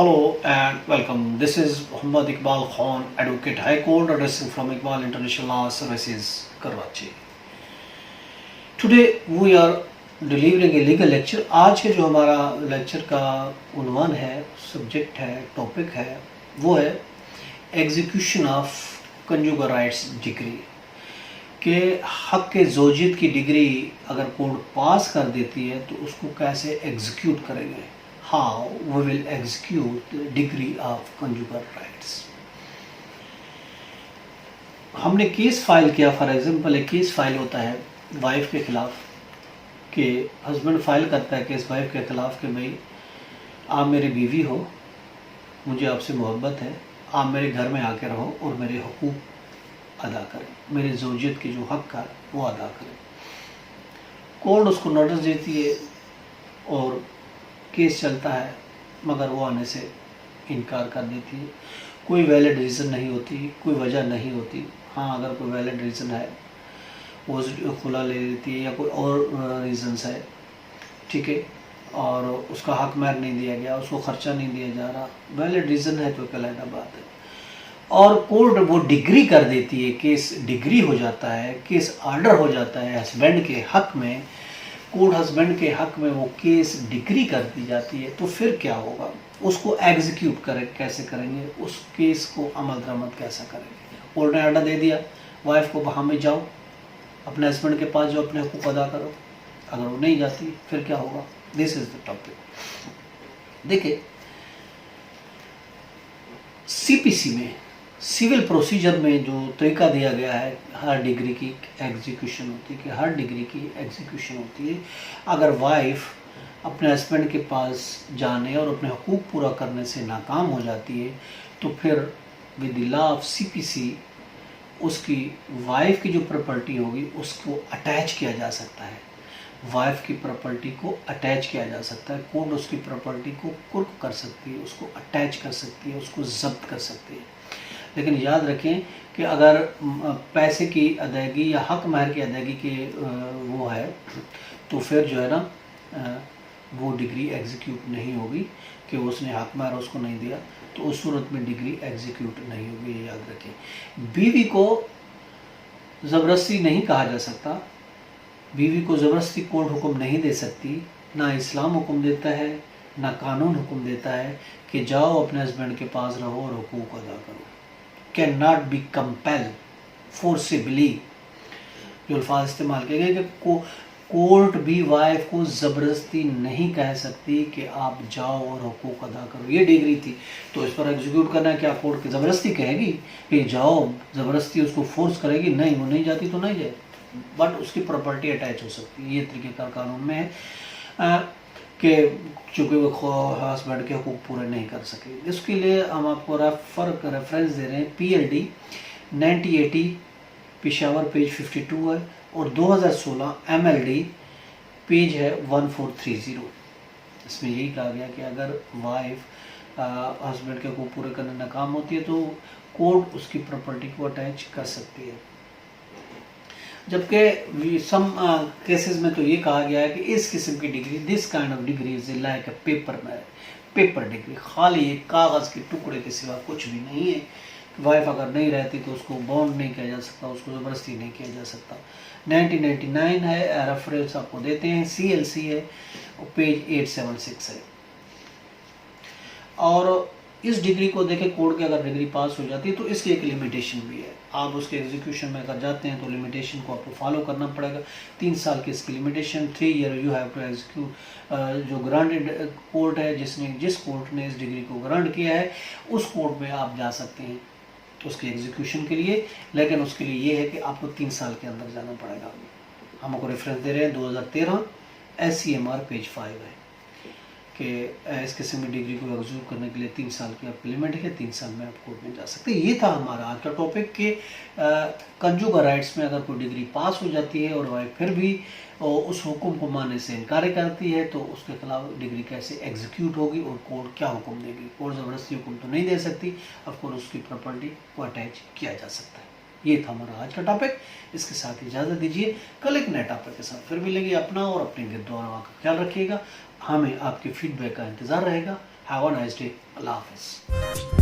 Hello and welcome. This is Muhammad Iqbal Khan, Advocate High Court, addressing from Iqbal International Law Services, Karachi. Today we are delivering a legal lecture. आज के जो हमारा lecture का उन्वान है, subject है, topic है, वो है execution of conjugal rights degree के हक के ज़ौजियत की डिग्री अगर कोर्ट पास कर देती है तो उसको कैसे एग्जीक्यूट करेंगे. How we will execute the degree of conjugal rights. हमने केस फाइल किया. फॉर एग्जांपल एक केस फाइल होता है वाइफ के खिलाफ कि हस्बैंड फाइल करता है केस वाइफ के खिलाफ कि भाई आप मेरी बीवी हो, मुझे आपसे मोहब्बत है, आप मेरे घर में आके रहो और मेरे हुकूक अदा करें, मेरे ज़ौजियत के जो हक का वो अदा करें. कोर्ट उसको नोटिस देती है और केस चलता है, मगर वो आने से इनकार कर देती है. कोई वैलिड रीज़न नहीं होती, कोई वजह नहीं होती. हाँ, अगर कोई वैलिड रीज़न है वो खुला ले लेती है या कोई और रीज़न्स है, ठीक है, और उसका हक महर नहीं दिया गया, उसको ख़र्चा नहीं दिया जा रहा, वैलिड रीज़न है तो एक अलग बात है. और कोर्ट वो डिग्री कर देती है, केस डिग्री हो जाता है, केस ऑर्डर हो जाता है हस्बैंड के हक़ में. कोर्ट हस्बैंड के हक़ में वो केस डिग्री कर दी जाती है. तो फिर क्या होगा, उसको एग्जीक्यूट कैसे करेंगे, उस केस को अमल दरामद कैसे करेंगे. कोर्ट ने ऑर्डर दे दिया वाइफ को, वहाँ में जाओ, अपने हस्बैंड के पास जाओ, अपने हुकूक अदा करो. अगर वो नहीं जाती फिर क्या होगा. This is the topic. देखिए, सीपीसी में, सिविल प्रोसीजर में जो तरीका दिया गया है हर डिग्री की एग्जीक्यूशन होती है कि हर डिग्री की एग्जीक्यूशन होती है अगर वाइफ अपने हस्बैंड के पास जाने और अपने हुकूक पूरा करने से नाकाम हो जाती है तो फिर with the law of CPC उसकी वाइफ की जो प्रॉपर्टी होगी उसको अटैच किया जा सकता है. वाइफ की प्रॉपर्टी को अटैच किया जा सकता है. कोर्ट उसकी प्रॉपर्टी को कुर्क कर सकती है, उसको अटैच कर सकती है, उसको जब्त कर सकती है. लेकिन याद रखें कि अगर पैसे की अदायगी या हक महर की अदायगी के वो है तो फिर जो है ना वो डिग्री एग्जीक्यूट नहीं होगी कि उसने हक महर उसको नहीं दिया, तो उस सूरत में डिग्री एग्जीक्यूट नहीं होगी. ये याद रखें. बीवी को ज़बरदस्ती नहीं कहा जा सकता, बीवी को ज़बरदस्ती कोर्ट हुक्म नहीं दे सकती. ना इस्लाम हुक्म देता है, ना कानून हुक्म देता है कि जाओ अपने हस्बैंड के पास रहो और हुकूक अदा करो. Can not be compel forcibly, जो अल्फाज इस्तेमाल किए गए कि कोर्ट भी वाइफ को ज़बरदस्ती नहीं कह सकती कि आप जाओ और हुकूक अदा करो. ये डिग्री थी तो इस पर एग्जीक्यूट करना है. क्या कोर्ट की ज़बरदस्ती कहेगी कि जाओ, ज़बरदस्ती उसको फोर्स करेगी? नहीं, वो नहीं जाती तो नहीं जाए, बट उसकी प्रॉपर्टी अटैच हो सकती है. ये तरीक़ेकार कानून में है कि चूँकि वो हस्बैंड के हुकूक पूरे नहीं कर सके. इसके लिए हम आपको रेफरेंस दे रहे हैं PLD 9080 पेशावर पेज 52 है और 2016 MLD पेज है 1430. इसमें यही कहा गया कि अगर वाइफ हस्बैंड के हुकूक पूरे करने में नाकाम होती है तो कोर्ट उसकी प्रॉपर्टी को अटैच कर सकती है. जबकि सम केसेस में तो ये कहा गया है कि इस किस्म की degree, this kind of degree is like a paper degree, खाली एक कागज़ के टुकड़े के सिवा कुछ भी नहीं है. वाइफ अगर नहीं रहती तो उसको बॉन्ड नहीं किया जा सकता, उसको ज़बरदस्ती नहीं किया जा सकता. 1999 है, रेफरेंस आपको देते हैं, CLC है और पेज 876 है. और इस डिग्री को देखें, कोर्ट की अगर डिग्री पास हो जाती है तो इसकी एक लिमिटेशन भी है. आप उसके एग्जीक्यूशन में अगर जाते हैं तो लिमिटेशन को आपको फॉलो करना पड़ेगा. 3 साल की इसकी limitation. 3 year you have to execute. जो ग्रांटेड कोर्ट है, जिस कोर्ट ने इस डिग्री को ग्रांट किया है उस कोर्ट में आप जा सकते हैं उसके एग्जीक्यूशन के लिए. लेकिन उसके लिए ये है कि आपको 3 साल के अंदर जाना पड़ेगा. हम आपको रेफरेंस दे रहे हैं 2013 SCMR पेज 5 है कि इस किस्म की डिग्री को एग्जीक्यूट करने के लिए 3 साल की आपकी लिमिट है. 3 साल में आप कोर्ट में जा सकते हैं. ये था हमारा आज का टॉपिक कि कंजुगल राइट्स में अगर कोई डिग्री पास हो जाती है और वाइफ फिर भी उस हुक्म को मानने से इनकार करती है तो उसके खिलाफ डिग्री कैसे एग्जीक्यूट होगी और कोर्ट क्या हुक्म देगी. कोर्ट ज़बरदस्ती हुक्म तो नहीं दे सकती. ऑफ कोर्स उसकी प्रॉपर्टी को अटैच किया जा सकता है. ये था हमारा आज का टॉपिक। इसके साथ इजाज़त दीजिए, कल एक नए टॉपिक के साथ फिर मिलेंगे। अपना और अपने गिरद का ख्याल रखिएगा। हमें आपके फीडबैक का इंतज़ार रहेगा। Have a nice day. Allah हाफ़िज़।